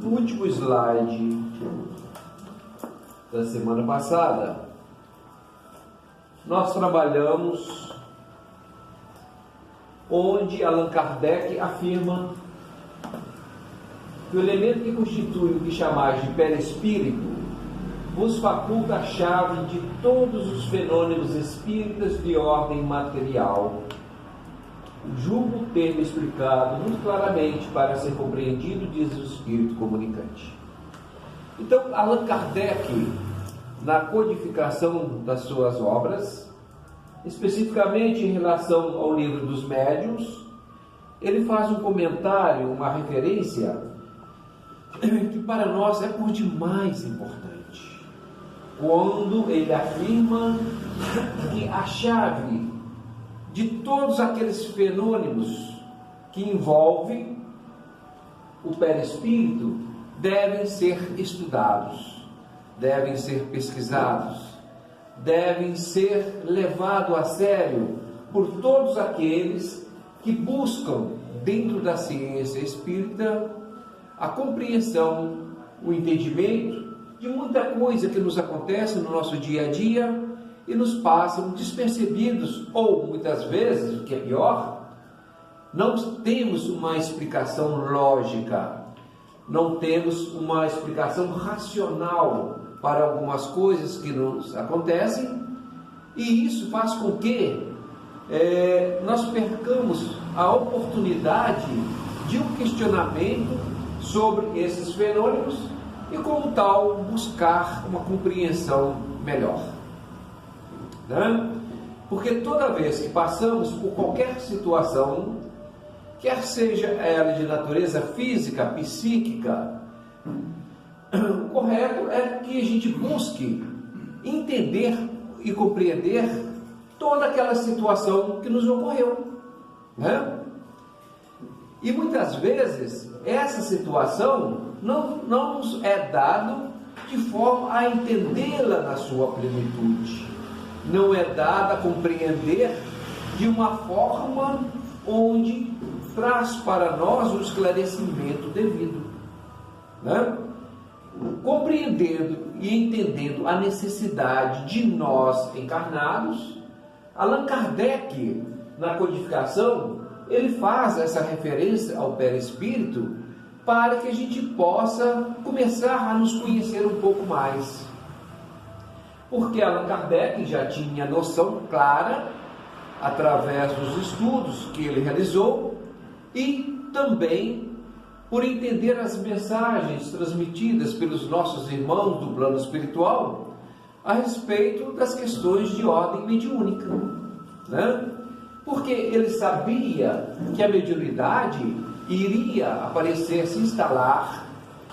No último slide da semana passada, nós trabalhamos onde Allan Kardec afirma que o elemento que constitui o que chamais de perispírito vos faculta a chave de todos os fenômenos espíritas de ordem material. Julgo ter me explicado muito claramente para ser compreendido, diz o Espírito comunicante. Então, Allan Kardec, na codificação das suas obras, especificamente em relação ao livro dos médiuns, ele faz um comentário, uma referência, que para nós é por demais importante. Quando ele afirma que a chave de todos aqueles fenômenos que envolvem o perispírito devem ser estudados, devem ser pesquisados, devem ser levados a sério por todos aqueles que buscam, dentro da ciência espírita, a compreensão, o entendimento de muita coisa que nos acontece no nosso dia a dia e nos passam despercebidos, ou muitas vezes, o que é pior, não temos uma explicação lógica, não temos uma explicação racional para algumas coisas que nos acontecem, e isso faz com que nós percamos a oportunidade de um questionamento sobre esses fenômenos e, como tal, buscar uma compreensão melhor. Porque toda vez que passamos por qualquer situação, quer seja ela de natureza física, psíquica, o correto é que a gente busque entender e compreender toda aquela situação que nos ocorreu, E muitas vezes essa situação não nos é dado de forma a entendê-la na sua plenitude. Não é dada a compreender de uma forma onde traz para nós o esclarecimento devido. Compreendendo e entendendo a necessidade de nós encarnados, Allan Kardec, na codificação, ele faz essa referência ao perispírito para que a gente possa começar a nos conhecer um pouco mais. Porque Allan Kardec já tinha noção clara, através dos estudos que ele realizou, e também por entender as mensagens transmitidas pelos nossos irmãos do plano espiritual a respeito das questões de ordem mediúnica, Porque ele sabia que a mediunidade iria aparecer, se instalar,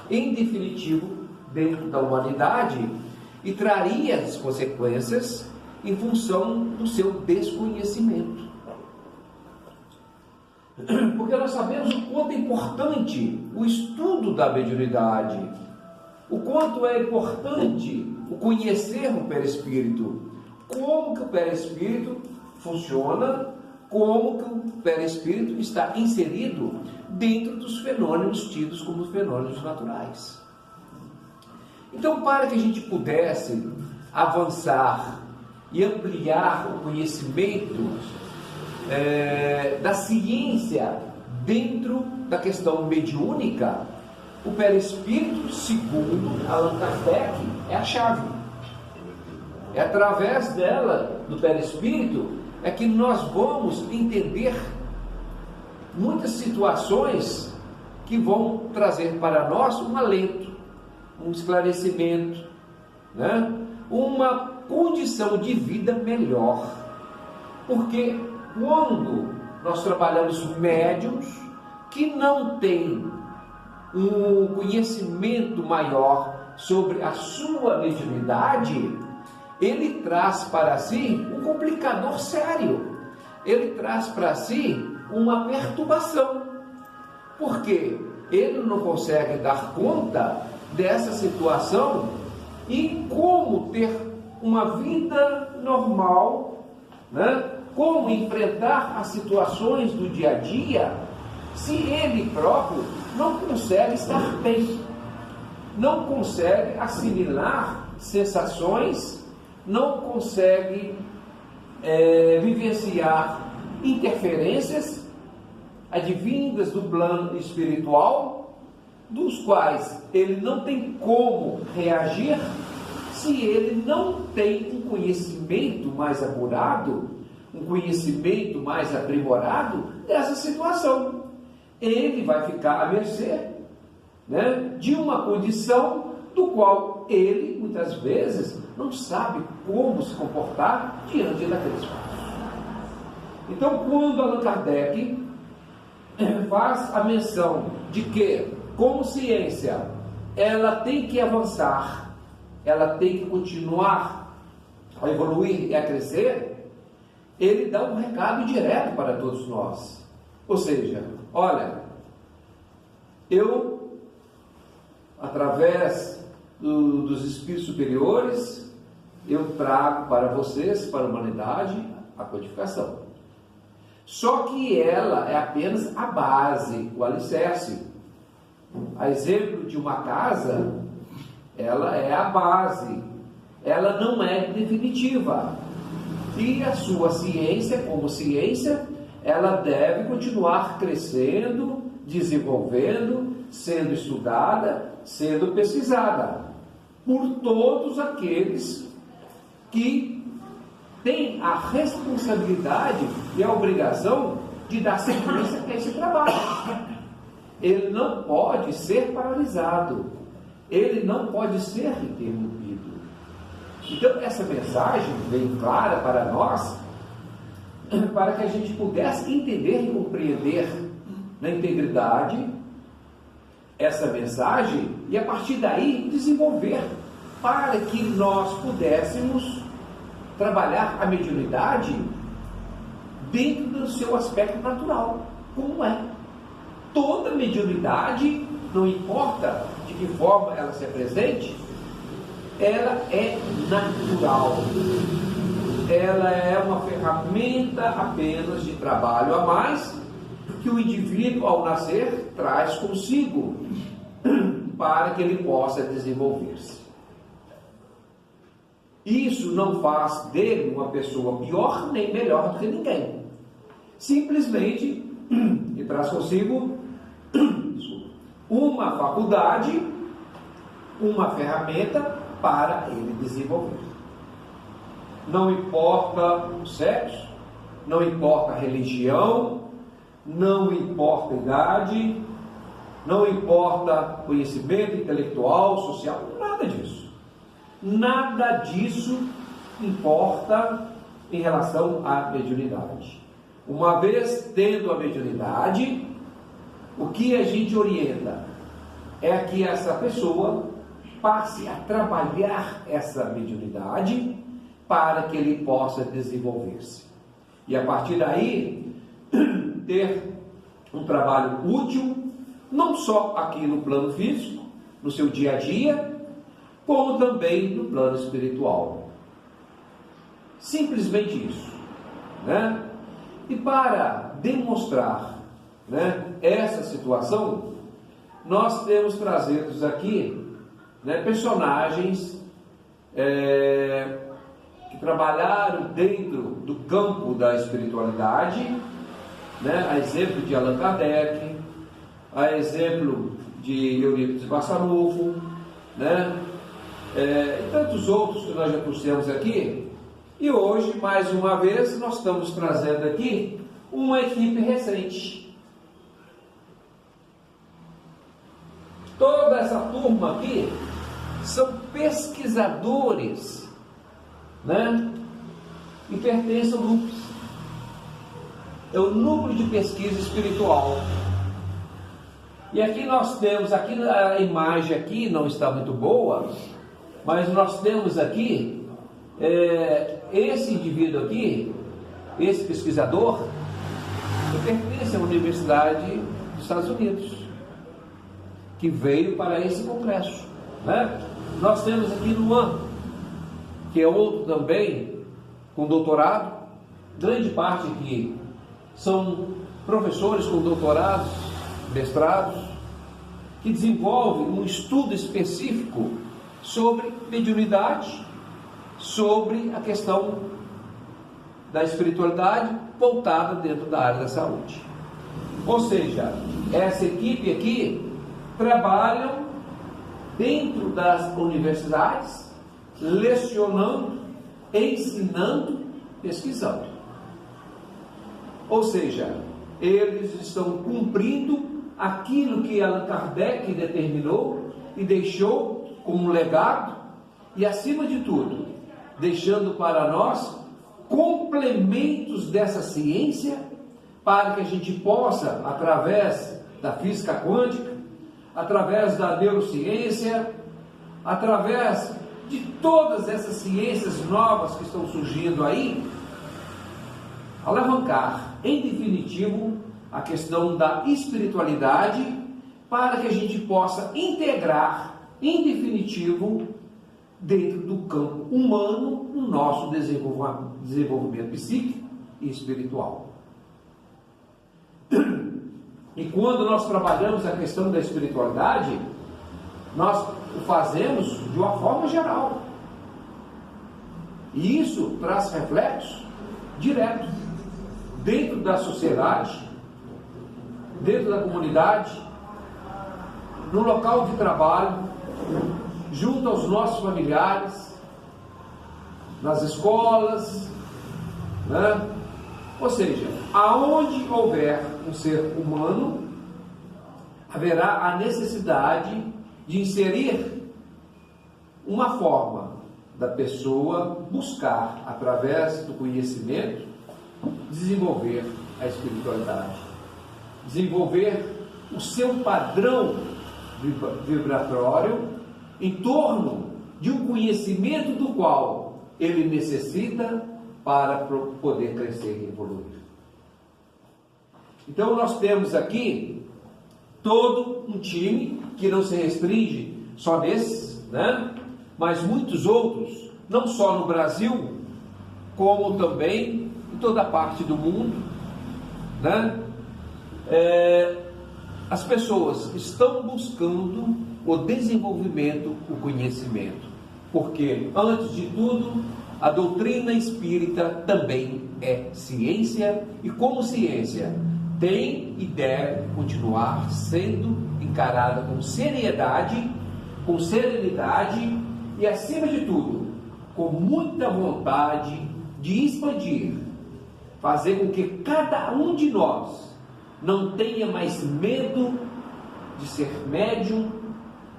em definitivo, dentro da humanidade, e traria as consequências em função do seu desconhecimento. Porque nós sabemos o quanto é importante o estudo da mediunidade, o quanto é importante o conhecer o perispírito, como que o perispírito funciona, como que o perispírito está inserido dentro dos fenômenos tidos como fenômenos naturais. Então, para que a gente pudesse avançar e ampliar o conhecimento da ciência dentro da questão mediúnica, o perispírito, segundo Allan Kardec, é a chave. É através dela, do perispírito, é que nós vamos entender muitas situações que vão trazer para nós um alento, um esclarecimento, uma condição de vida melhor. Porque quando nós trabalhamos médiuns que não têm um conhecimento maior sobre a sua mediunidade, ele traz para si um complicador sério, ele traz para si uma perturbação, porque ele não consegue dar conta dessa situação e como ter uma vida normal, como enfrentar as situações do dia a dia, se ele próprio não consegue estar bem. não consegue assimilar sensações, não consegue vivenciar interferências advindas do plano espiritual, dos quais ele não tem como reagir se ele não tem um conhecimento mais apurado, um conhecimento mais aprimorado dessa situação. Ele vai ficar à mercê, né, de uma condição do qual ele, muitas vezes, não sabe como se comportar diante daqueles fatos. Então, quando Allan Kardec faz a menção de que, como ciência, ela tem que avançar, ela tem que continuar a evoluir e a crescer, ele dá um recado direto para todos nós. Ou seja, olha, eu, através dos espíritos superiores, eu trago para vocês, para a humanidade, a codificação. Só que ela é apenas a base, o alicerce. A exemplo de uma casa, ela é a base, ela não é definitiva. E a sua ciência, como ciência, ela deve continuar crescendo, desenvolvendo, sendo estudada, sendo pesquisada por todos aqueles que têm a responsabilidade e a obrigação de dar sequência a esse trabalho. Ele não pode ser paralisado, ele não pode ser interrompido. Então essa mensagem vem clara para nós, para que a gente pudesse entender e compreender na integridade essa mensagem e a partir daí desenvolver, para que nós pudéssemos trabalhar a mediunidade dentro do seu aspecto natural, como é. Toda mediunidade, não importa de que forma ela se apresente, ela é natural. Ela é uma ferramenta apenas de trabalho a mais que o indivíduo, ao nascer, traz consigo para que ele possa desenvolver-se. Isso não faz dele uma pessoa pior nem melhor do que ninguém. Simplesmente ele traz consigo uma faculdade, uma ferramenta para ele desenvolver. Não importa o sexo, não importa a religião, não importa a idade, não importa conhecimento intelectual, social, nada disso. Nada disso importa em relação à mediunidade. Uma vez tendo a mediunidade, o que a gente orienta é que essa pessoa passe a trabalhar essa mediunidade para que ele possa desenvolver-se. E a partir daí, ter um trabalho útil, não só aqui no plano físico, no seu dia a dia, como também no plano espiritual. Simplesmente isso, né? E para demonstrar, né, essa situação, nós temos trazidos aqui, né, personagens que trabalharam dentro do campo da espiritualidade, né, a exemplo de Allan Kardec, a exemplo de Eurípides Barçanufo, né, e tantos outros que nós já trouxemos aqui. E hoje, mais uma vez, nós estamos trazendo aqui uma equipe recente. Toda essa turma aqui são pesquisadores, né? E pertencem ao núcleo. É o núcleo de pesquisa espiritual. E aqui nós temos, aqui a imagem aqui não está muito boa, mas nós temos aqui esse indivíduo aqui, esse pesquisador, que pertence à Universidade dos Estados Unidos, que veio para esse congresso, né? Nós temos aqui Luan, que é outro também com doutorado, grande parte aqui são professores com doutorados, mestrados, que desenvolve um estudo específico sobre mediunidade, sobre a questão da espiritualidade voltada dentro da área da saúde. Ou seja, essa equipe aqui trabalham dentro das universidades, lecionando, ensinando, pesquisando. Ou seja, eles estão cumprindo aquilo que Allan Kardec determinou e deixou como um legado, e acima de tudo, deixando para nós complementos dessa ciência, para que a gente possa, através da física quântica, através da neurociência, através de todas essas ciências novas que estão surgindo aí, alavancar, em definitivo, a questão da espiritualidade, para que a gente possa integrar, em definitivo, dentro do campo humano, no nosso desenvolvimento psíquico e espiritual. E quando nós trabalhamos a questão da espiritualidade, nós o fazemos de uma forma geral. E isso traz reflexos diretos dentro da sociedade, dentro da comunidade, no local de trabalho, junto aos nossos familiares, nas escolas, né? Ou seja, aonde houver um ser humano, haverá a necessidade de inserir uma forma da pessoa buscar, através do conhecimento, desenvolver a espiritualidade, desenvolver o seu padrão vibratório em torno de um conhecimento do qual ele necessita para poder crescer e evoluir. Então nós temos aqui todo um time que não se restringe só nesses, né? Mas muitos outros, não só no Brasil, como também em toda parte do mundo, né? As pessoas estão buscando o desenvolvimento, o conhecimento, porque, antes de tudo, a doutrina espírita também é ciência, e como ciência tem e deve continuar sendo encarada com seriedade, com serenidade e, acima de tudo, com muita vontade de expandir, fazer com que cada um de nós não tenha mais medo de ser médium,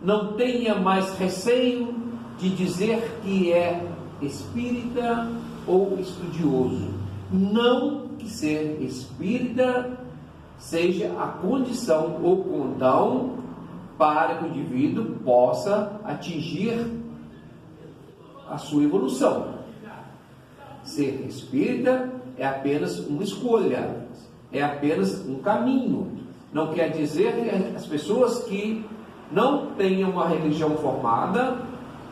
não tenha mais receio de dizer que é espírita ou estudioso. Não que ser espírita seja a condição ou condão para que o indivíduo possa atingir a sua evolução. Ser espírita é apenas uma escolha, é apenas um caminho. Não quer dizer que as pessoas que não tenham uma religião formada,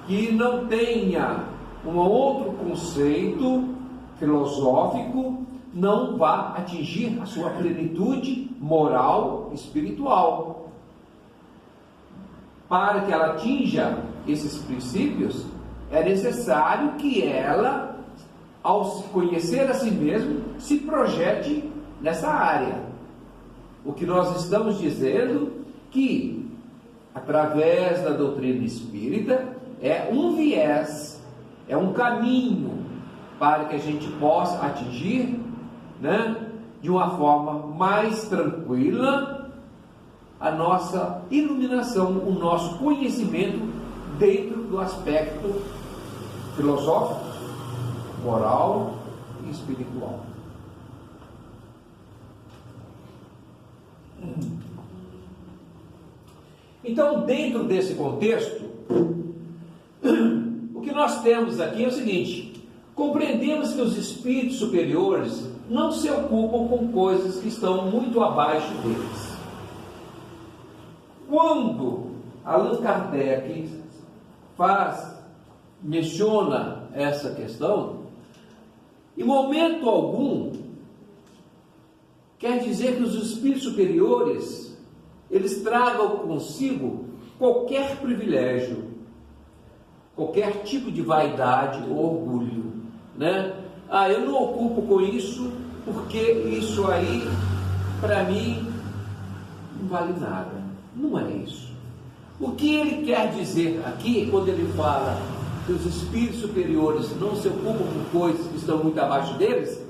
que não tenha um outro conceito filosófico, não vá atingir a sua plenitude moral, espiritual. Para que ela atinja esses princípios, é necessário que ela, ao se conhecer a si mesma, se projete nessa área. O que nós estamos dizendo que, através da doutrina espírita, é um viés, é um caminho para que a gente possa atingir, né, de uma forma mais tranquila, a nossa iluminação, o nosso conhecimento dentro do aspecto filosófico, moral e espiritual. Então, dentro desse contexto, o que nós temos aqui é o seguinte: compreendemos que os espíritos superiores não se ocupam com coisas que estão muito abaixo deles. Quando Allan Kardec menciona essa questão, em momento algum quer dizer que os espíritos superiores eles tragam consigo qualquer privilégio, qualquer tipo de vaidade ou orgulho, né? Eu não ocupo com isso porque isso aí para mim não vale nada. Não é isso. O que ele quer dizer aqui, quando ele fala que os espíritos superiores não se ocupam com coisas que estão muito abaixo deles,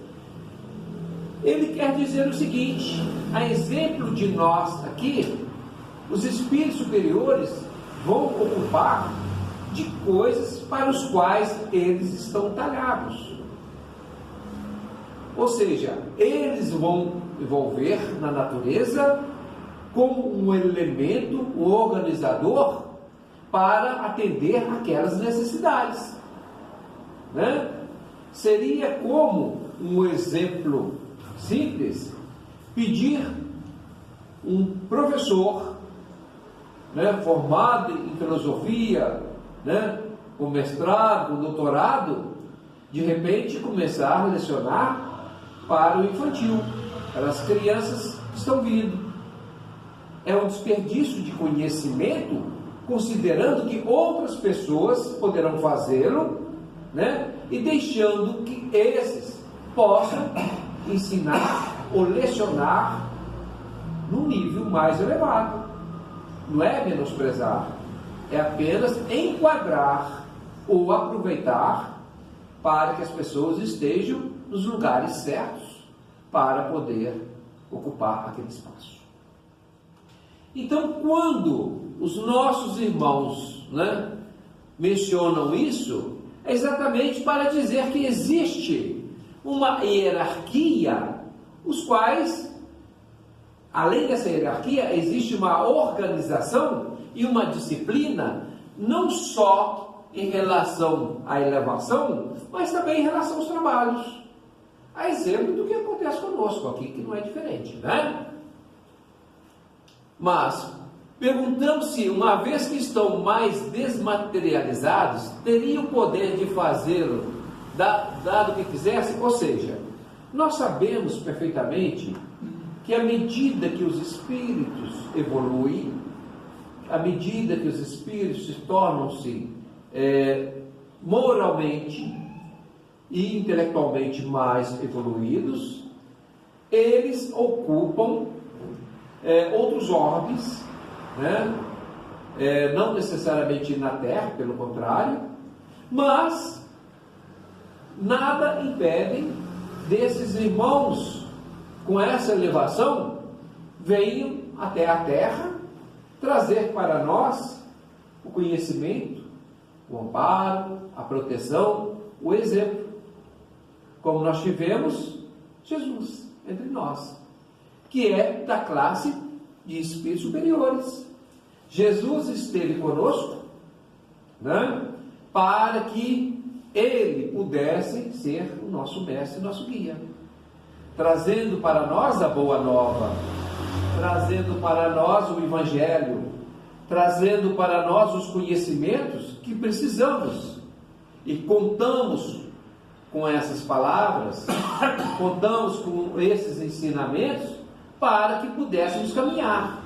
ele quer dizer o seguinte: a exemplo de nós aqui, os espíritos superiores vão ocupar de coisas para os quais eles estão talhados. Ou seja, eles vão envolver na natureza como um elemento, um organizador para atender aquelas necessidades, né? Seria como um exemplo simples pedir um professor, né, formado em filosofia, né, com mestrado, com doutorado, de repente começar a lecionar para o infantil, para as crianças que estão vindo. É um desperdício de conhecimento, considerando que outras pessoas poderão fazê-lo, né, e deixando que esses possam ensinar ou lecionar num nível mais elevado. Não é menosprezar, é apenas enquadrar ou aproveitar para que as pessoas estejam nos lugares certos para poder ocupar aquele espaço. Então, quando os nossos irmãos, né, mencionam isso, é exatamente para dizer que existe uma hierarquia, os quais, além dessa hierarquia, existe uma organização e uma disciplina, não só em relação à elevação, mas também em relação aos trabalhos. A exemplo do que acontece conosco aqui, que não é diferente, né? Mas perguntamos se, uma vez que estão mais desmaterializados, teriam o poder de fazê-lo, dado o que quisessem. Ou seja, nós sabemos perfeitamente que à medida que os espíritos evoluem, à medida que os espíritos se tornam-se moralmente e intelectualmente mais evoluídos, eles ocupam outros orbes, né? Não necessariamente na Terra, pelo contrário, mas nada impede desses irmãos com essa elevação venham até a Terra trazer para nós o conhecimento, o amparo, a proteção, o exemplo, como nós tivemos Jesus entre nós, que é da classe de espíritos superiores. Jesus esteve conosco, né, para que ele pudesse ser o nosso mestre, nosso guia, trazendo para nós a boa nova, trazendo para nós o evangelho, trazendo para nós os conhecimentos que precisamos. E contamos com essas palavras, contamos com esses ensinamentos para que pudéssemos caminhar,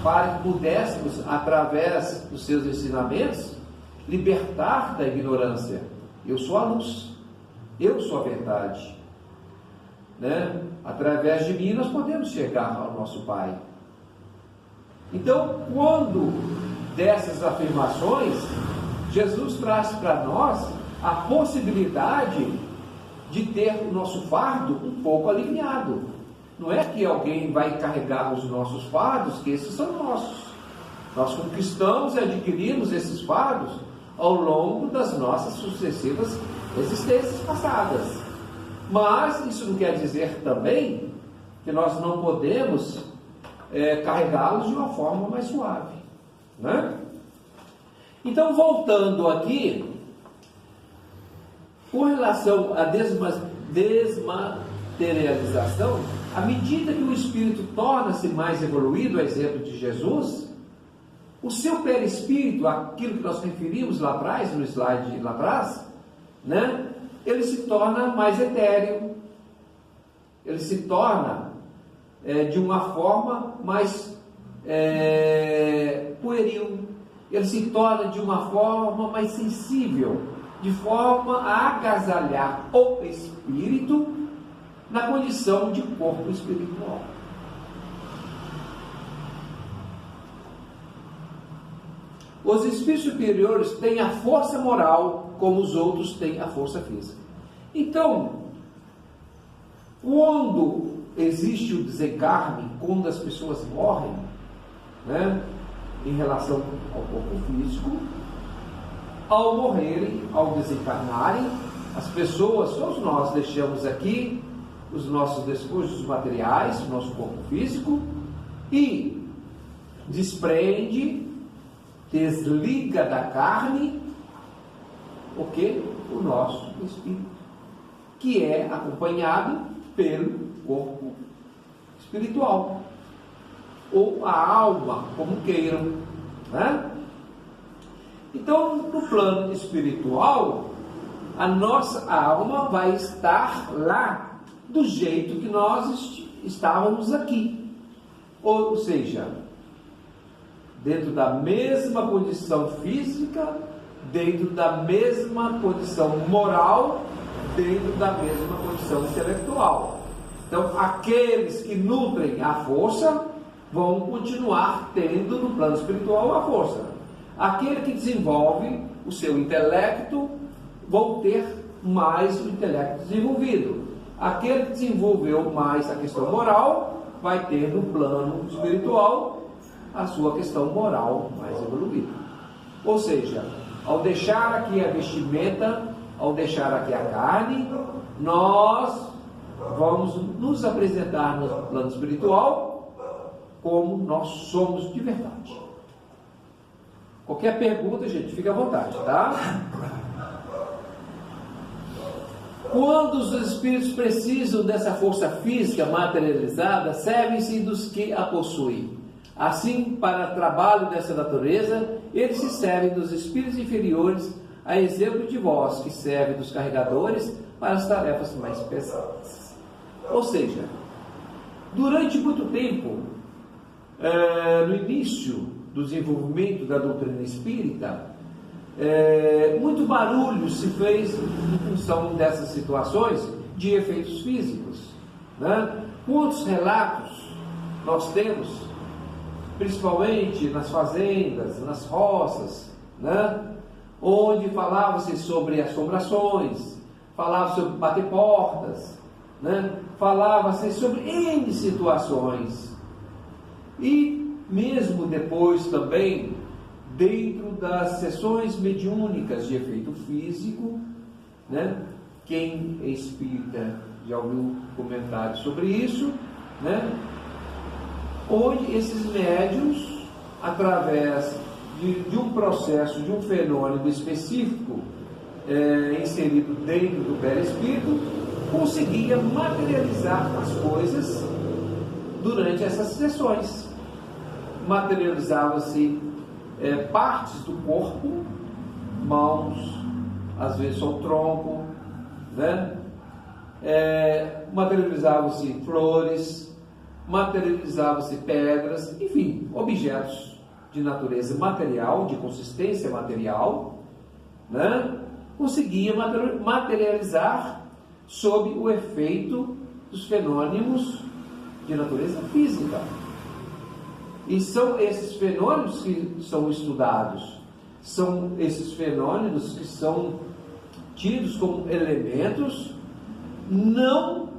para que pudéssemos, através dos seus ensinamentos, libertar da ignorância. Eu sou a luz, eu sou a verdade, né? Através de mim nós podemos chegar ao nosso Pai. Então, quando dessas afirmações, Jesus traz para nós a possibilidade de ter o nosso fardo um pouco aliviado. Não é que alguém vai carregar os nossos fardos, que esses são nossos. Nós conquistamos e adquirimos esses fardos ao longo das nossas sucessivas existências passadas. Mas isso não quer dizer também que nós não podemos carregá-los de uma forma mais suave, né? Então, voltando aqui, com relação à desmaterialização, à medida que o espírito torna-se mais evoluído, a exemplo de Jesus, o seu perispírito, aquilo que nós referimos lá atrás, no slide lá atrás, né, ele se torna mais etéreo, ele se torna de uma forma mais pueril, ele se torna de uma forma mais sensível, de forma a agasalhar o espírito na condição de corpo espiritual. Os espíritos superiores têm a força moral, como os outros têm a força física. Então, quando existe o desencarne, quando as pessoas morrem, né, em relação ao corpo físico, ao morrerem, ao desencarnarem, as pessoas, todos nós deixamos aqui os nossos despojos materiais, o nosso corpo físico, e desprende, desliga da carne o que? O nosso espírito, que é acompanhado pelo corpo espiritual, ou a alma, como queiram, né? Então, no plano espiritual, a nossa alma vai estar lá do jeito que nós estávamos aqui, ou seja, dentro da mesma condição física, dentro da mesma condição moral, dentro da mesma condição intelectual. Então, aqueles que nutrem a força vão continuar tendo no plano espiritual a força. Aquele que desenvolve o seu intelecto vão ter mais o intelecto desenvolvido. Aquele que desenvolveu mais a questão moral vai ter no plano espiritual a sua questão moral mais evoluída. Ou seja, ao deixar aqui a vestimenta, ao deixar aqui a carne, nós vamos nos apresentar no plano espiritual como nós somos de verdade. Qualquer pergunta, gente, fica à vontade, tá? Quando os espíritos precisam dessa força física materializada, servem-se dos que a possuem. Assim, para trabalho dessa natureza, eles se servem dos espíritos inferiores, a exemplo de vós, que servem dos carregadores para as tarefas mais pesadas. Ou seja, durante muito tempo, no início do desenvolvimento da doutrina espírita, muito barulho se fez em função dessas situações de efeitos físicos, né? Quantos relatos nós temos, principalmente nas fazendas, nas roças, né? Onde falava-se sobre assombrações, falava sobre bater portas, né? Falava-se sobre N situações. E mesmo depois também, dentro das sessões mediúnicas de efeito físico, né? Quem é espírita já ouviu comentários sobre isso, né? Onde esses médiuns, através de um processo, de um fenômeno específico inserido dentro do perispírito, conseguia materializar as coisas durante essas sessões. Materializava-se partes do corpo, mãos, às vezes só o tronco, né? Materializavam-se flores, materializavam-se pedras, enfim, objetos de natureza material, de consistência material, né? Conseguia materializar sob o efeito dos fenômenos de natureza física. E são esses fenômenos que são estudados, são esses fenômenos que são tidos como elementos não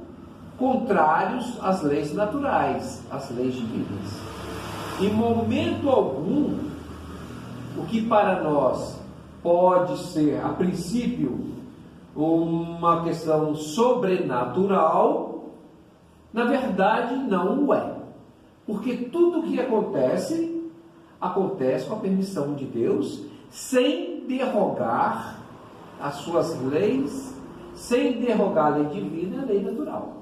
contrários às leis naturais, às leis divinas. Em momento algum, o que para nós pode ser, a princípio, uma questão sobrenatural, na verdade não o é. Porque tudo o que acontece, acontece com a permissão de Deus, sem derrogar as suas leis, sem derrogar a lei divina e a lei natural.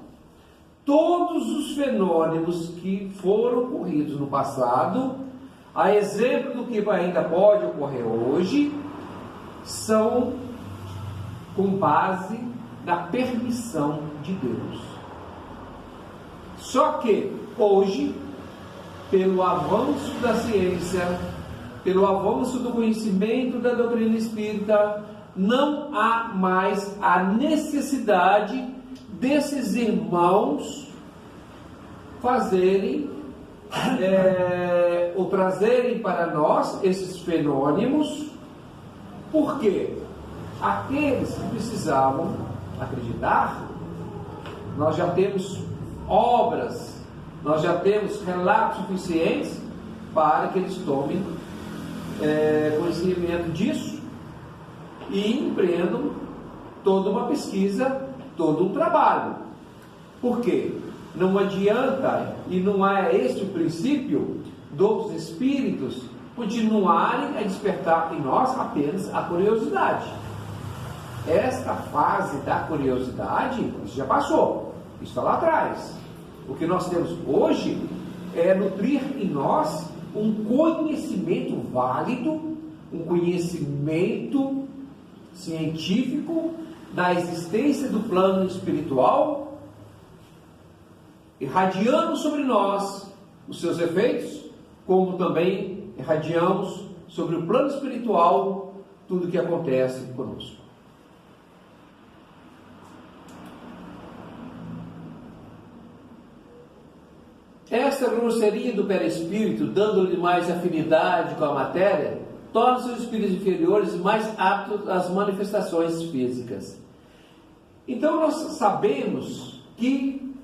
Todos os fenômenos que foram ocorridos no passado, a exemplo do que ainda pode ocorrer hoje, são com base na permissão de Deus. Só que hoje, pelo avanço da ciência, pelo avanço do conhecimento da doutrina espírita, não há mais a necessidade desses irmãos fazerem ou trazerem para nós esses fenômenos. Por quê? Aqueles que precisavam acreditar, nós já temos obras, nós já temos relatos suficientes para que eles tomem conhecimento disso e empreendam toda uma pesquisa, todo um trabalho. Por quê? Não adianta, e não é este o princípio dos espíritos, continuarem a despertar em nós apenas a curiosidade. Esta fase da curiosidade, isso já passou, isso está lá atrás. O que nós temos hoje é nutrir em nós um conhecimento válido, um conhecimento científico da existência do plano espiritual, irradiando sobre nós os seus efeitos, como também irradiamos sobre o plano espiritual tudo o que acontece conosco. Esta grosseria do perispírito, dando-lhe mais afinidade com a matéria, torna os espíritos inferiores mais aptos às manifestações físicas. Então nós sabemos que,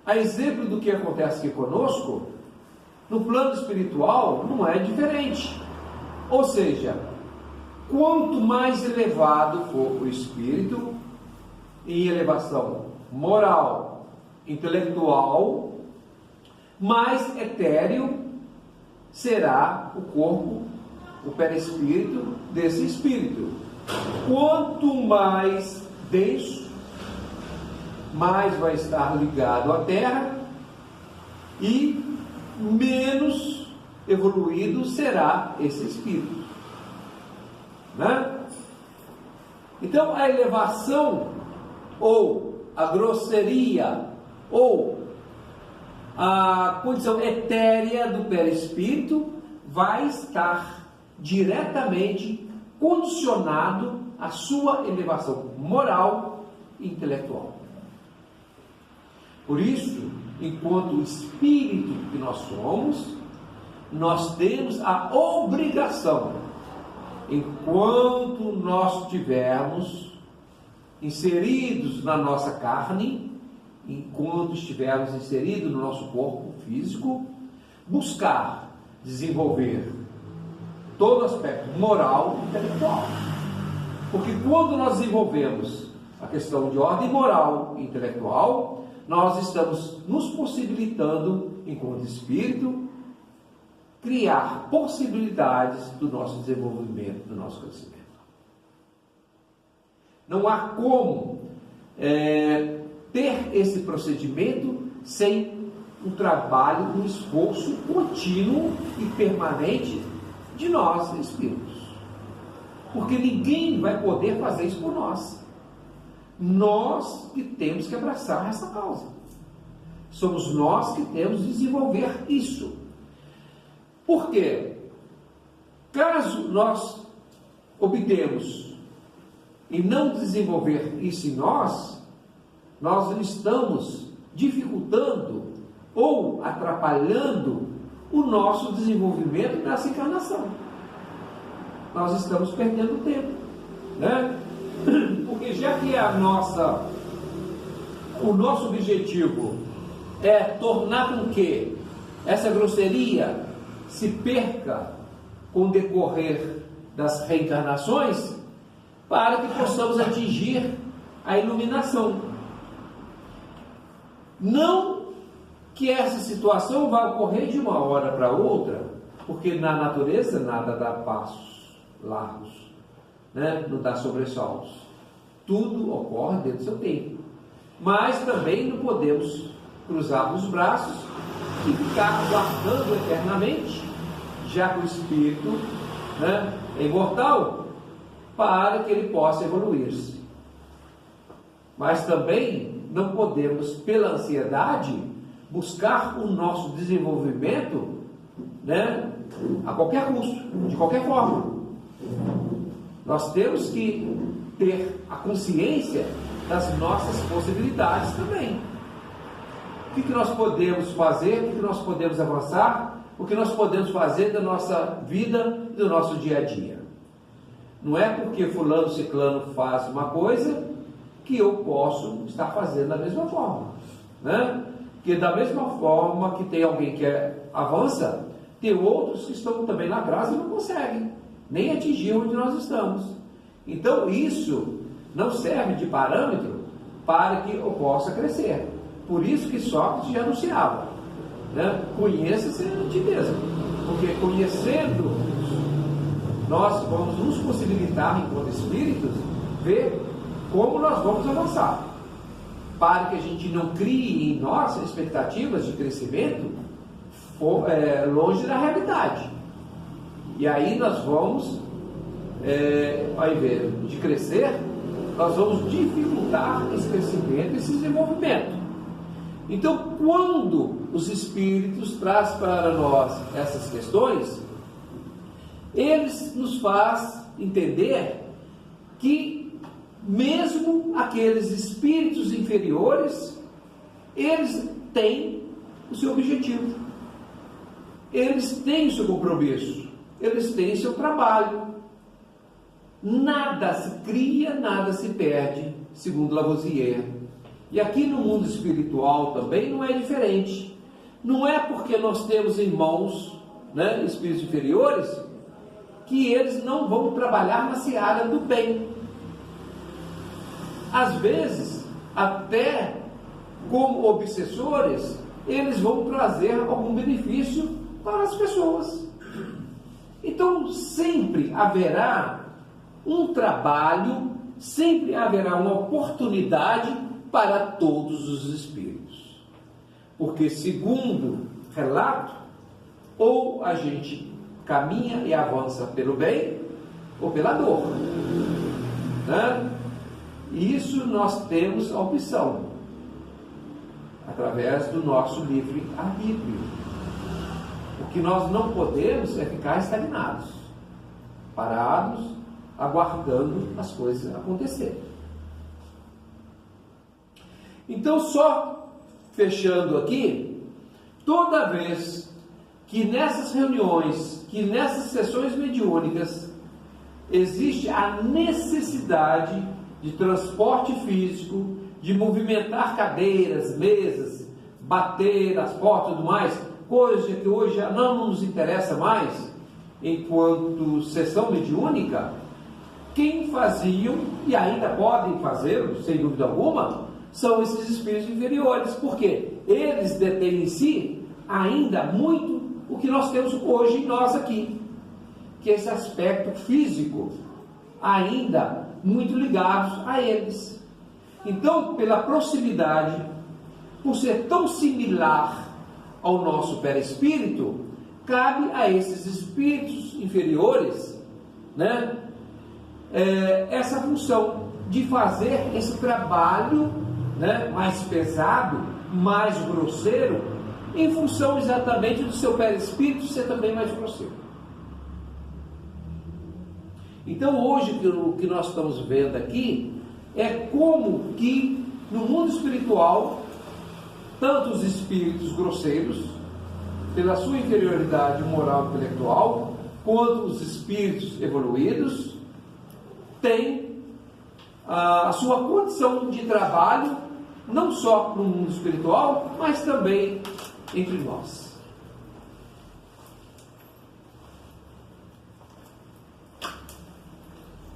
a exemplo do que acontece aqui conosco, no plano espiritual não é diferente. Ou seja, quanto mais elevado for o espírito, em elevação moral, intelectual, mais etéreo será o corpo, o perispírito desse espírito. Quanto mais denso, mais vai estar ligado à terra e menos evoluído será esse espírito, né? Então a elevação ou a grosseria ou a condição etérea do perispírito vai estar diretamente condicionado à sua elevação moral e intelectual. Por isso, enquanto espírito que nós somos, nós temos a obrigação, enquanto nós estivermos inseridos na nossa carne, enquanto estivermos inseridos no nosso corpo físico, buscar desenvolver todo o aspecto moral e intelectual. Porque quando nós desenvolvemos a questão de ordem moral e intelectual, nós estamos nos possibilitando, enquanto espírito, criar possibilidades do nosso desenvolvimento, do nosso crescimento. Não há como ter esse procedimento sem um trabalho, um esforço contínuo e permanente de nós, espíritos. Porque ninguém vai poder fazer isso por nós. Nós que temos que abraçar essa causa. Somos nós que temos que desenvolver isso. Por quê? Caso nós obtemos e não desenvolver isso em nós, nós estamos dificultando ou atrapalhando o nosso desenvolvimento nessa encarnação. Nós estamos perdendo tempo, né? Porque já que o nosso objetivo é tornar com que essa grosseria se perca com o decorrer das reencarnações, para que possamos atingir a iluminação. Não que essa situação vá ocorrer de uma hora para outra, porque na natureza nada dá passos largos, né? Não dá sobressaltos. Tudo ocorre dentro do seu tempo. Mas também não podemos cruzar os braços e ficar aguardando eternamente, já que o espírito, né, é imortal, para que ele possa evoluir-se. Mas também não podemos, pela ansiedade, buscar o nosso desenvolvimento, né, a qualquer custo, de qualquer forma. Nós temos que ter a consciência das nossas possibilidades também. O que nós podemos fazer, o que nós podemos avançar, o que nós podemos fazer da nossa vida, do nosso dia a dia. Não é porque fulano, ciclano faz uma coisa que eu posso estar fazendo da mesma forma, né? Porque da mesma forma que tem alguém que avança, tem outros que estão também lá atrás e não conseguem nem atingir onde nós estamos. Então isso não serve de parâmetro para que eu possa crescer. Por isso que Sócrates já anunciava, né? Conheça-se a ti mesmo, porque conhecendo nós vamos nos possibilitar, enquanto espíritos, ver como nós vamos avançar, para que a gente não crie em nós expectativas de crescimento longe da realidade. E aí nós vamos, ao invés de crescer, nós vamos dificultar esse crescimento, esse desenvolvimento. Então, quando os espíritos trazem para nós essas questões, eles nos fazem entender que mesmo aqueles espíritos inferiores, eles têm o seu objetivo, eles têm o seu compromisso, eles têm o seu trabalho. Nada se cria, nada se perde, segundo Lavoisier. E aqui no mundo espiritual também não é diferente. Não é porque nós temos irmãos, né, espíritos inferiores, que eles não vão trabalhar na seara do bem. Às vezes, até como obsessores, eles vão trazer algum benefício para as pessoas. Então, sempre haverá um trabalho, sempre haverá uma oportunidade para todos os espíritos. Porque, segundo relato, ou a gente caminha e avança pelo bem, ou pela dor, né? E isso nós temos a opção, através do nosso livre-arbítrio. O que nós não podemos é ficar estagnados, parados, aguardando as coisas acontecerem. Então, só fechando aqui, toda vez que nessas reuniões, que nessas sessões mediúnicas, existe a necessidade de transporte físico, de movimentar cadeiras, mesas, bater as portas e tudo mais, coisa que hoje já não nos interessa mais, enquanto sessão mediúnica, quem faziam, e ainda podem fazer, sem dúvida alguma, são esses espíritos inferiores, porque eles detêm em si ainda muito o que nós temos hoje em nós aqui, que é esse aspecto físico, ainda muito ligados a eles. Então, pela proximidade, por ser tão similar ao nosso perispírito, cabe a esses espíritos inferiores, né, essa função de fazer esse trabalho, né, mais pesado, mais grosseiro, em função exatamente do seu perispírito ser também mais grosseiro. Então, hoje, o que nós estamos vendo aqui é como que no mundo espiritual, tanto os espíritos grosseiros, pela sua inferioridade moral e intelectual, quanto os espíritos evoluídos, têm a sua condição de trabalho, não só no mundo espiritual, mas também entre nós.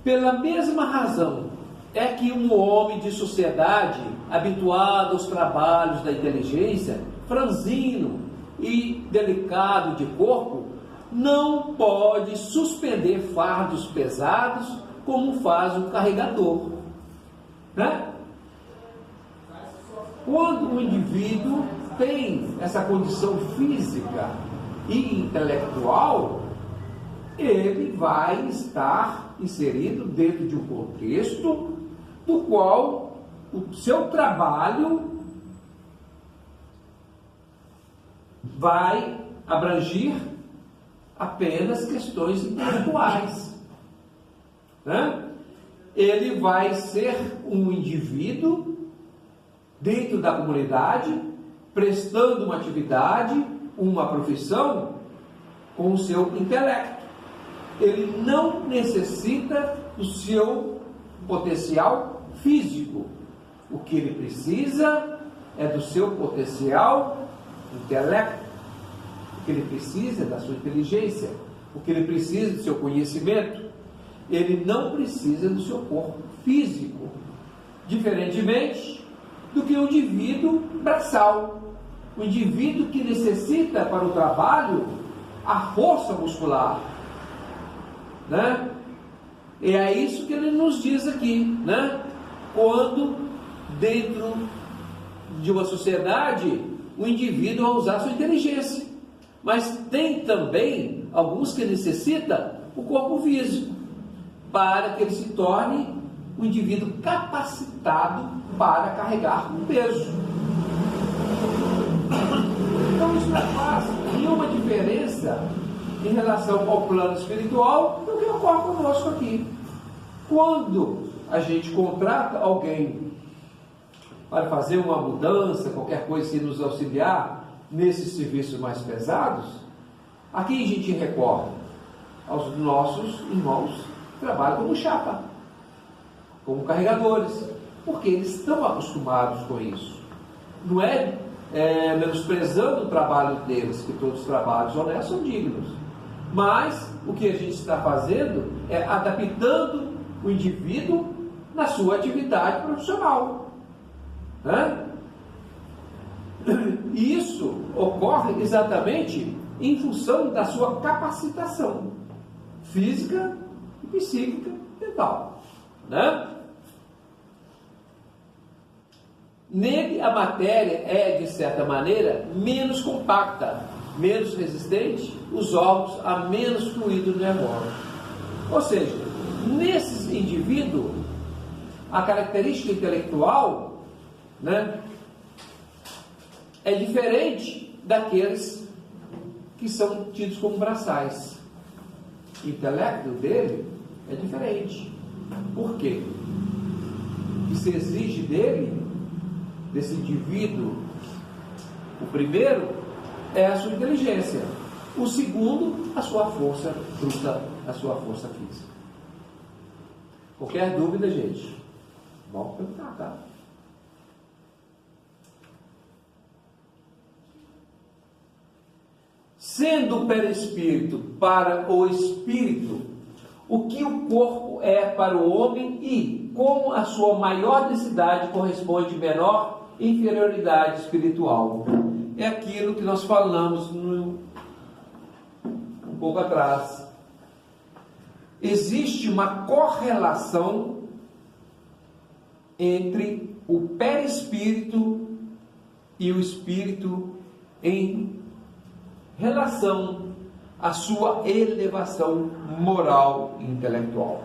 Pela mesma razão é que um homem de sociedade, habituado aos trabalhos da inteligência, franzino e delicado de corpo, não pode suspender fardos pesados como faz um carregador, né? Quando o indivíduo tem essa condição física e intelectual, ele vai estar inserido dentro de um contexto do qual o seu trabalho vai abranger apenas questões intelectuais, né? Ele vai ser um indivíduo dentro da comunidade, prestando uma atividade, uma profissão, com o seu intelecto. Ele não necessita do seu potencial físico. O que ele precisa é do seu potencial intelecto. O que ele precisa é da sua inteligência. O que ele precisa é do seu conhecimento. Ele não precisa do seu corpo físico, diferentemente do que o indivíduo braçal, o indivíduo que necessita para o trabalho a força muscular, né? E é isso que ele nos diz aqui, né? Quando dentro de uma sociedade o indivíduo vai usar sua inteligência, mas tem também alguns que necessitam o corpo físico, para que ele se torne um indivíduo capacitado para carregar um peso. Então isso não faz nenhuma diferença em relação ao plano espiritual do que ocorre conosco aqui. Quando a gente contrata alguém para fazer uma mudança, qualquer coisa que nos auxiliar nesses serviços mais pesados, a quem a gente recorre? Aos nossos irmãos que trabalham como chapa, como carregadores, porque eles estão acostumados com isso. Não é menosprezando o trabalho deles, que todos os trabalhos honestos são dignos, mas o que a gente está fazendo é adaptando o indivíduo na sua atividade profissional, né? E isso ocorre exatamente em função da sua capacitação física, psíquica, mental, né? Nele a matéria é, de certa maneira, menos compacta, menos resistente, os órgãos há menos fluido nervoso. Ou seja, nesses indivíduos, a característica intelectual, né, é diferente daqueles que são tidos como braçais. O intelecto dele é diferente. Por quê? O que se exige dele, desse indivíduo, o primeiro é a sua inteligência, o segundo, a sua força bruta, a sua força física. Qualquer dúvida, gente, vamos perguntar, tá? Sendo o perispírito para o espírito, o que o corpo é para o homem e como a sua maior densidade corresponde à menor inferioridade espiritual. É aquilo que nós falamos um pouco atrás. Existe uma correlação entre o perispírito e o espírito em relação à sua elevação moral e intelectual.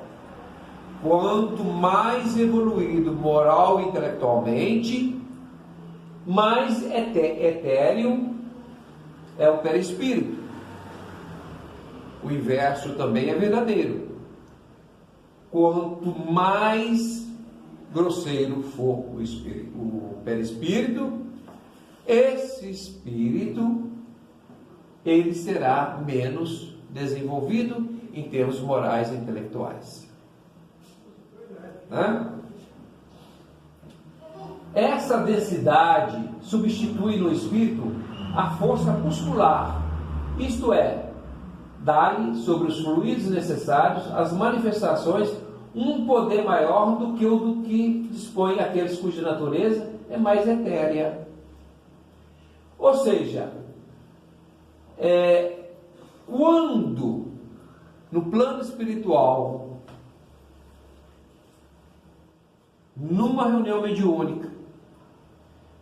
Quanto mais evoluído moral e intelectualmente, mais etéreo é o perispírito. O inverso também é verdadeiro. Quanto mais grosseiro for o perispírito, esse espírito ele será menos desenvolvido em termos morais e intelectuais. Né? Essa densidade substitui no espírito a força muscular, isto é, dá-lhe sobre os fluidos necessários as manifestações um poder maior do que dispõe aqueles cuja natureza é mais etérea. Ou seja, quando no plano espiritual, numa reunião mediúnica,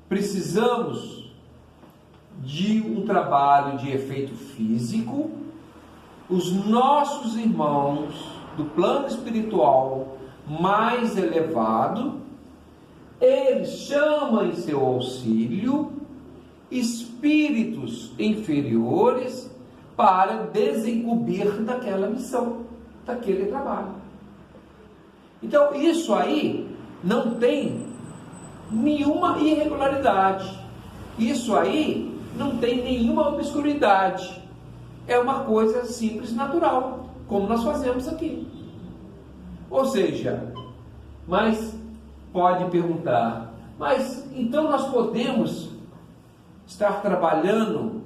precisamos de um trabalho de efeito físico, os nossos irmãos do plano espiritual mais elevado, eles chamam em seu auxílio espíritos inferiores para desincumbir daquela missão, daquele trabalho. Então, isso aí não tem nenhuma irregularidade. Isso aí não tem nenhuma obscuridade. É uma coisa simples, natural, como nós fazemos aqui. Ou seja, mas pode perguntar, mas então nós podemos estar trabalhando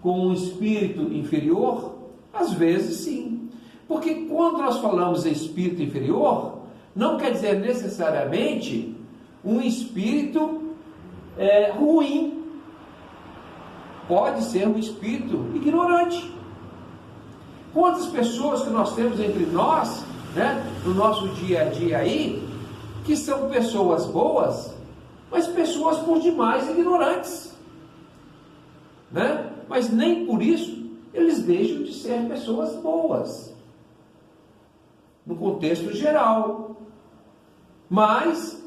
com um espírito inferior? Às vezes sim. Porque quando nós falamos em espírito inferior, não quer dizer necessariamente um espírito ruim. Pode ser um espírito ignorante. Quantas pessoas que nós temos entre nós, no nosso dia a dia aí, que são pessoas boas, mas pessoas por demais ignorantes, mas nem por isso eles deixam de ser pessoas boas, no contexto geral. Mas,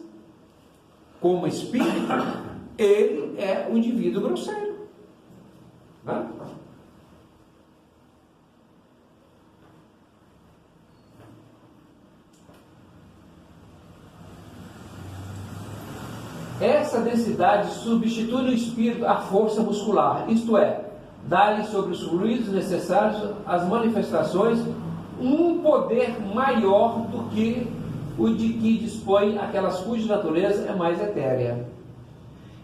como espírito, ele é um indivíduo grosseiro. Essa densidade substitui no espírito a força muscular, isto é, dá-lhe sobre os fluidos necessários às manifestações um poder maior do que o de que dispõe aquelas cuja natureza é mais etérea.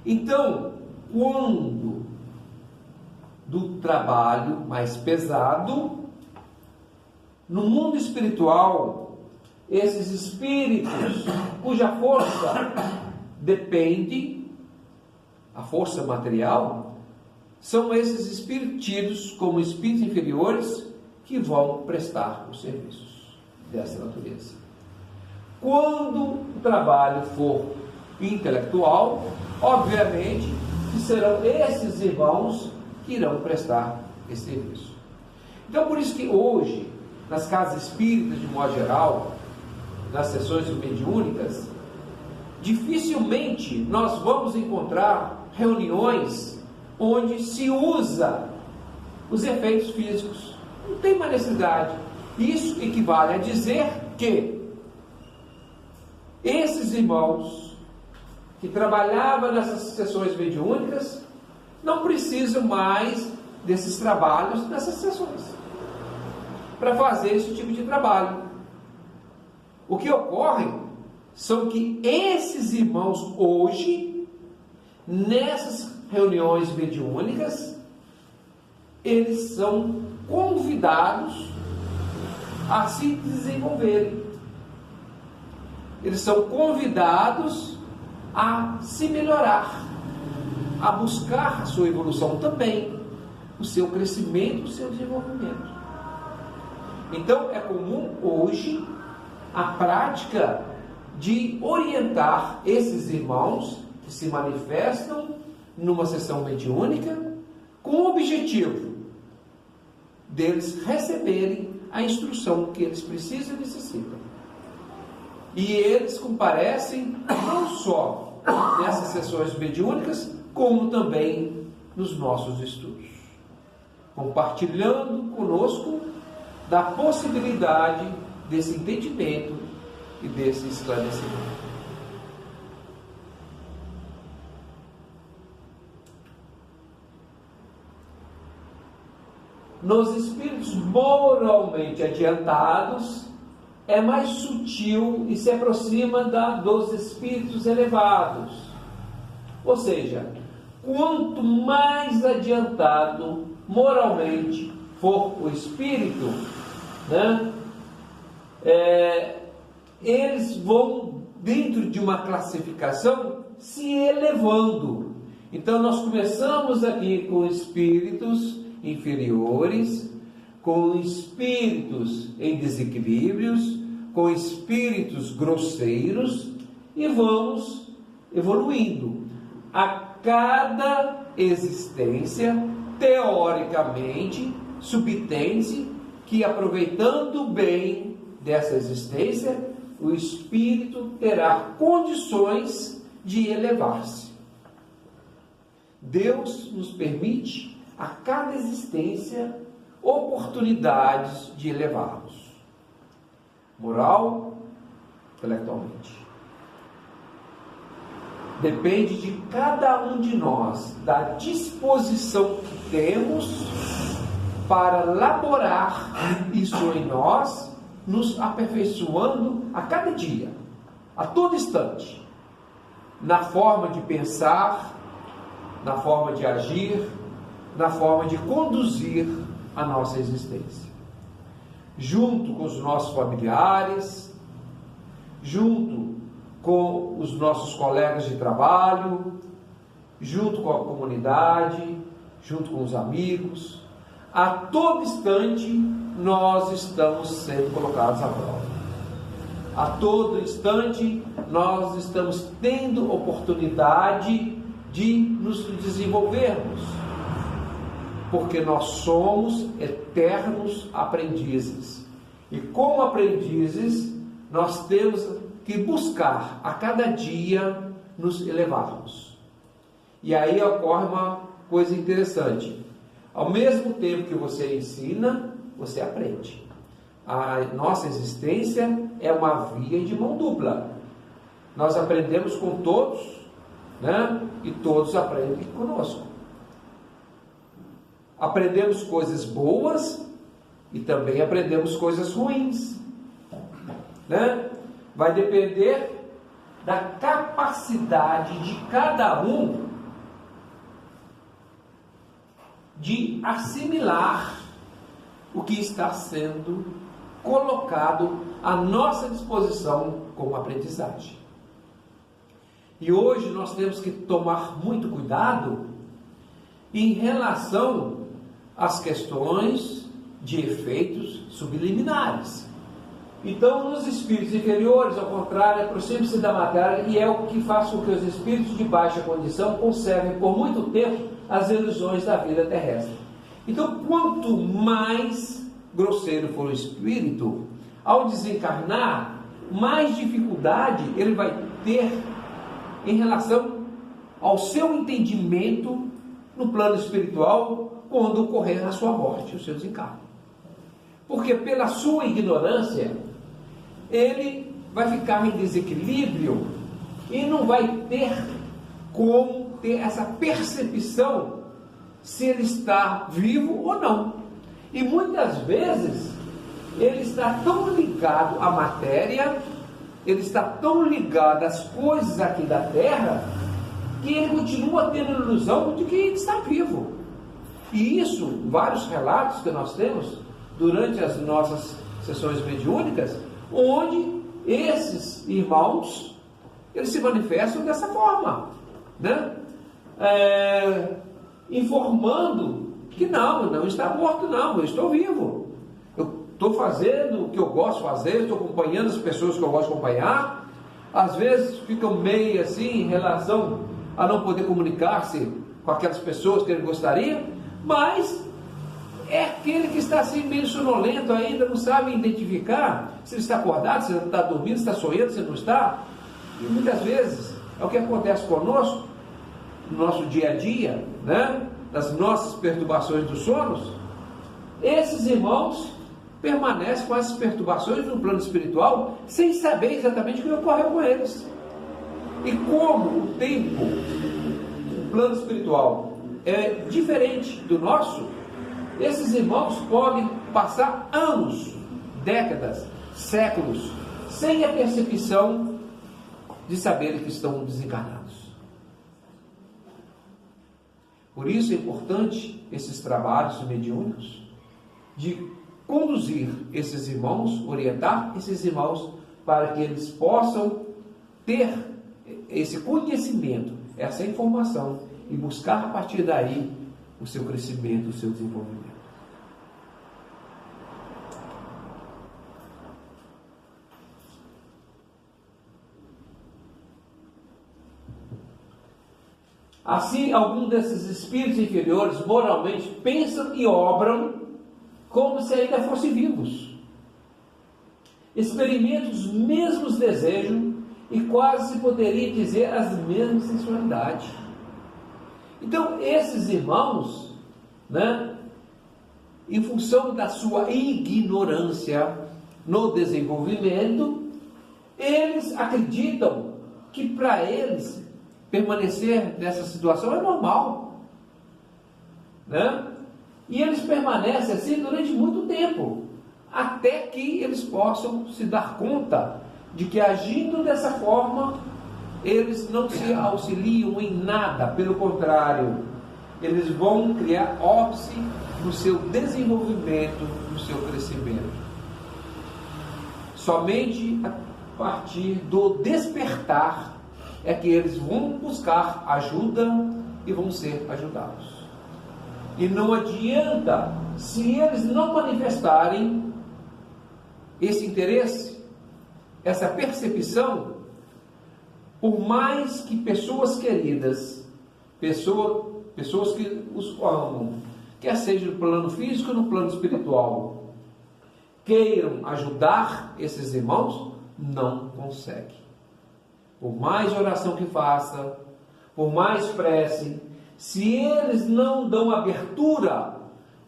Então, quando do trabalho mais pesado, no mundo espiritual, esses espíritos cuja força depende, a força material, são esses espíritos tidos como espíritos inferiores que vão prestar os serviços dessa natureza. Quando o trabalho for intelectual, obviamente que serão esses irmãos que irão prestar esse serviço. Então, por isso que hoje, nas casas espíritas de modo geral, nas sessões mediúnicas, dificilmente nós vamos encontrar reuniões onde se usa os efeitos físicos. Não tem mais necessidade. Isso equivale a dizer que esses irmãos que trabalhavam nessas sessões mediúnicas não precisam mais desses trabalhos nessas sessões para fazer esse tipo de trabalho. O que ocorre são que esses irmãos hoje, nessas reuniões mediúnicas, eles são convidados a se desenvolverem. Eles são convidados a se melhorar, a buscar a sua evolução também, o seu crescimento, o seu desenvolvimento. Então, é comum hoje a prática de orientar esses irmãos que se manifestam numa sessão mediúnica com o objetivo deles receberem a instrução que eles precisam e necessitam. E eles comparecem não só nessas sessões mediúnicas, como também nos nossos estudos, compartilhando conosco da possibilidade desse entendimento e desse esclarecimento. Nos espíritos moralmente adiantados, é mais sutil e se aproxima dos espíritos elevados. Ou seja, quanto mais adiantado moralmente for o espírito, eles vão, dentro de uma classificação, se elevando. Então nós começamos aqui com espíritos inferiores, com espíritos em desequilíbrios, com espíritos grosseiros, e vamos evoluindo. A cada existência, teoricamente, subtende que, aproveitando bem dessa existência, o espírito terá condições de elevar-se. Deus nos permite, a cada existência, oportunidades de elevarmos, moral, intelectualmente. Depende de cada um de nós, da disposição que temos para laborar isso em nós, nos aperfeiçoando a cada dia, a todo instante, na forma de pensar, na forma de agir, na forma de conduzir a nossa existência. Junto com os nossos familiares, junto com os nossos colegas de trabalho, junto com a comunidade, junto com os amigos, a todo instante nós estamos sendo colocados à prova. A todo instante nós estamos tendo oportunidade de nos desenvolvermos, porque nós somos eternos aprendizes. E como aprendizes, nós temos que buscar a cada dia nos elevarmos. E aí ocorre uma coisa interessante. Ao mesmo tempo que você ensina, você aprende. A nossa existência é uma via de mão dupla. Nós aprendemos com todos, né? E todos aprendem conosco. Aprendemos coisas boas e também aprendemos coisas ruins, né? Vai depender da capacidade de cada um de assimilar o que está sendo colocado à nossa disposição como aprendizagem. E hoje nós temos que tomar muito cuidado em relação às questões de efeitos subliminares. Então, nos espíritos inferiores, ao contrário, aproxime-se da matéria e é o que faz com que os espíritos de baixa condição conservem por muito tempo as ilusões da vida terrestre. Então, quanto mais grosseiro for o espírito, ao desencarnar, mais dificuldade ele vai ter em relação ao seu entendimento no plano espiritual quando ocorrer a sua morte, o seu desencarne. Porque pela sua ignorância, ele vai ficar em desequilíbrio e não vai ter como ter essa percepção se ele está vivo ou não. E muitas vezes ele está tão ligado à matéria, ele está tão ligado às coisas aqui da terra, que ele continua tendo a ilusão de que ele está vivo. E isso, vários relatos que nós temos durante as nossas sessões mediúnicas, onde esses irmãos, eles se manifestam dessa forma, né? Informando que não está morto, não, eu estou vivo, eu estou fazendo o que eu gosto de fazer, estou acompanhando as pessoas que eu gosto de acompanhar. Às vezes ficam meio assim em relação a não poder comunicar-se com aquelas pessoas que ele gostaria, mas é aquele que está assim meio sonolento ainda, não sabe identificar se ele está acordado, se ele está dormindo, se está sonhando, se ele não está. E muitas vezes é o que acontece conosco no nosso dia a dia, né? Das nossas perturbações dos sonos. Esses irmãos permanecem com essas perturbações no plano espiritual sem saber exatamente o que ocorreu com eles. E como o tempo, o plano espiritual é diferente do nosso, esses irmãos podem passar anos, décadas, séculos, sem a percepção de saberem que estão desencarnados. Por isso é importante esses trabalhos mediúnicos de conduzir esses irmãos, orientar esses irmãos para que eles possam ter esse conhecimento, essa informação e buscar a partir daí o seu crescimento, o seu desenvolvimento. Assim, alguns desses espíritos inferiores moralmente pensam e obram como se ainda fossem vivos. Experimentam os mesmos desejos e quase se poderia dizer as mesmas sensualidades. Então, esses irmãos, né, em função da sua ignorância no desenvolvimento, eles acreditam que para eles permanecer nessa situação é normal, né? E eles permanecem assim durante muito tempo, até que eles possam se dar conta de que, agindo dessa forma, eles não se auxiliam em nada, pelo contrário, eles vão criar óbice no seu desenvolvimento, no seu crescimento. Somente a partir do despertar é que eles vão buscar ajuda e vão ser ajudados. E não adianta, se eles não manifestarem esse interesse, essa percepção, por mais que pessoas queridas, pessoas que os amam, quer seja no plano físico ou no plano espiritual, queiram ajudar esses irmãos, não conseguem. Por mais oração que faça, por mais prece, se eles não dão abertura,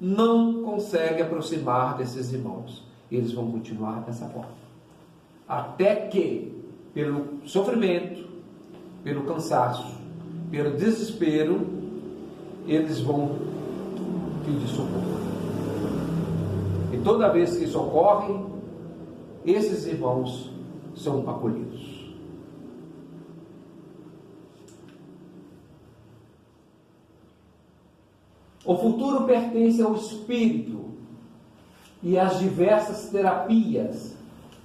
não conseguem aproximar desses irmãos. Eles vão continuar dessa forma. Até que, pelo sofrimento, pelo cansaço, pelo desespero, eles vão pedir socorro. E toda vez que isso ocorre, esses irmãos são acolhidos. O futuro pertence ao Espírito e às diversas terapias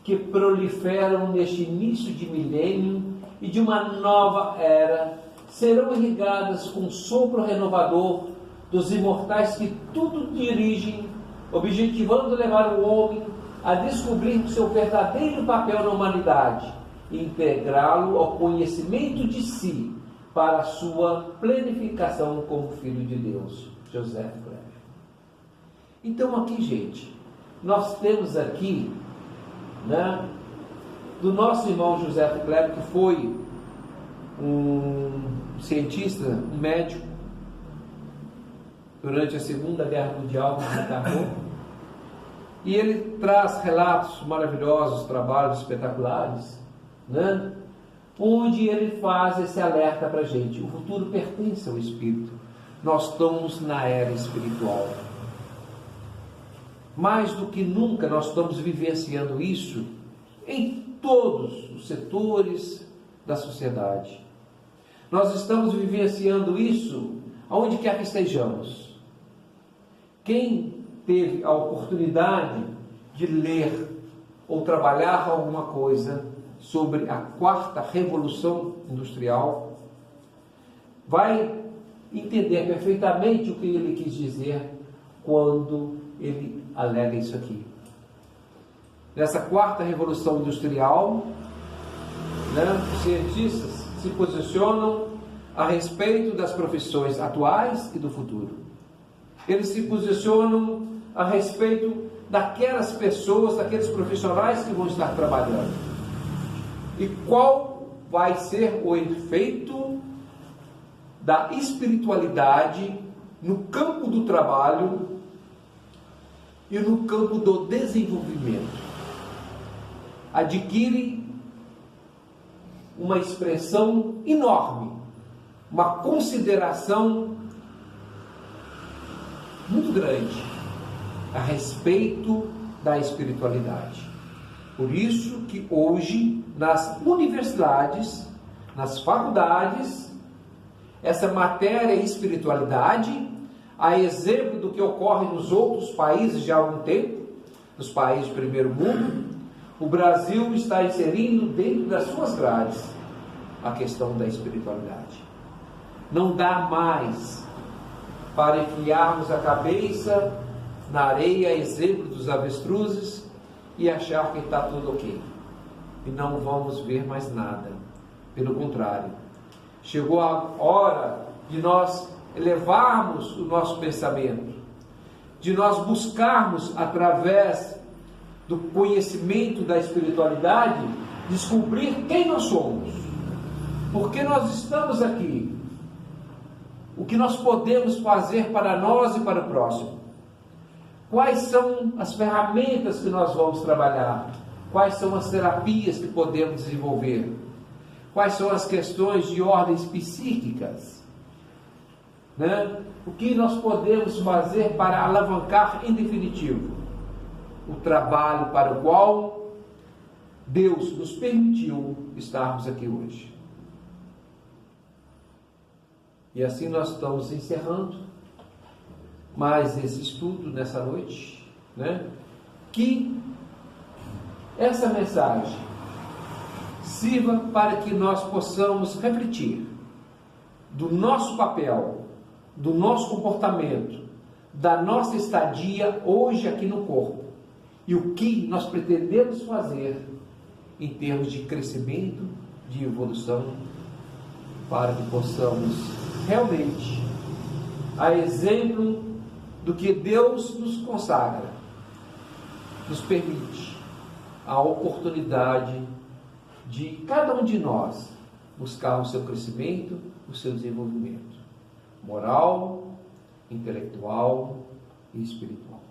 que proliferam neste início de milênio e de uma nova era serão irrigadas com o sopro renovador dos imortais que tudo dirigem, objetivando levar o homem a descobrir o seu verdadeiro papel na humanidade e integrá-lo ao conhecimento de si para a sua plenificação como Filho de Deus. José Cléber. Então aqui, gente, nós temos aqui, né, do nosso irmão José Cléber, que foi um cientista, um médico, durante a Segunda Guerra Mundial, que desencarnou, e ele traz relatos maravilhosos, trabalhos espetaculares, né, onde ele faz esse alerta para a gente: o futuro pertence ao Espírito. Nós estamos na era espiritual. Mais do que nunca nós estamos vivenciando isso em todos os setores da sociedade. Nós estamos vivenciando isso aonde quer que estejamos. Quem teve a oportunidade de ler ou trabalhar alguma coisa sobre a quarta revolução industrial vai entender perfeitamente o que ele quis dizer quando ele alega isso aqui. Nessa quarta revolução industrial, né, os cientistas se posicionam a respeito das profissões atuais e do futuro. Eles se posicionam a respeito daquelas pessoas, daqueles profissionais que vão estar trabalhando. E qual vai ser o efeito da espiritualidade no campo do trabalho e no campo do desenvolvimento. Adquire uma expressão enorme, uma consideração muito grande a respeito da espiritualidade. Por isso que hoje, nas universidades, nas faculdades, essa matéria espiritualidade, a exemplo do que ocorre nos outros países já há algum tempo, nos países do primeiro mundo, o Brasil está inserindo dentro das suas grades a questão da espiritualidade. Não dá mais para enfiarmos a cabeça na areia, exemplo dos avestruzes, e achar que está tudo ok. E não vamos ver mais nada. Pelo contrário, chegou a hora de nós elevarmos o nosso pensamento, de nós buscarmos, através do conhecimento da espiritualidade, descobrir quem nós somos, porque nós estamos aqui, o que nós podemos fazer para nós e para o próximo. Quais são as ferramentas que nós vamos trabalhar? Quais são as terapias que podemos desenvolver? Quais são as questões de ordens psíquicas? Né? O que nós podemos fazer para alavancar, em definitivo, o trabalho para o qual Deus nos permitiu estarmos aqui hoje. E assim nós estamos encerrando mais esse estudo nessa noite, né? Que essa mensagem sirva para que nós possamos refletir do nosso papel, do nosso comportamento, da nossa estadia hoje aqui no corpo e o que nós pretendemos fazer em termos de crescimento, de evolução, para que possamos realmente, a exemplo do que Deus nos consagra, nos permite a oportunidade de cada um de nós buscar o seu crescimento, o seu desenvolvimento moral, intelectual e espiritual.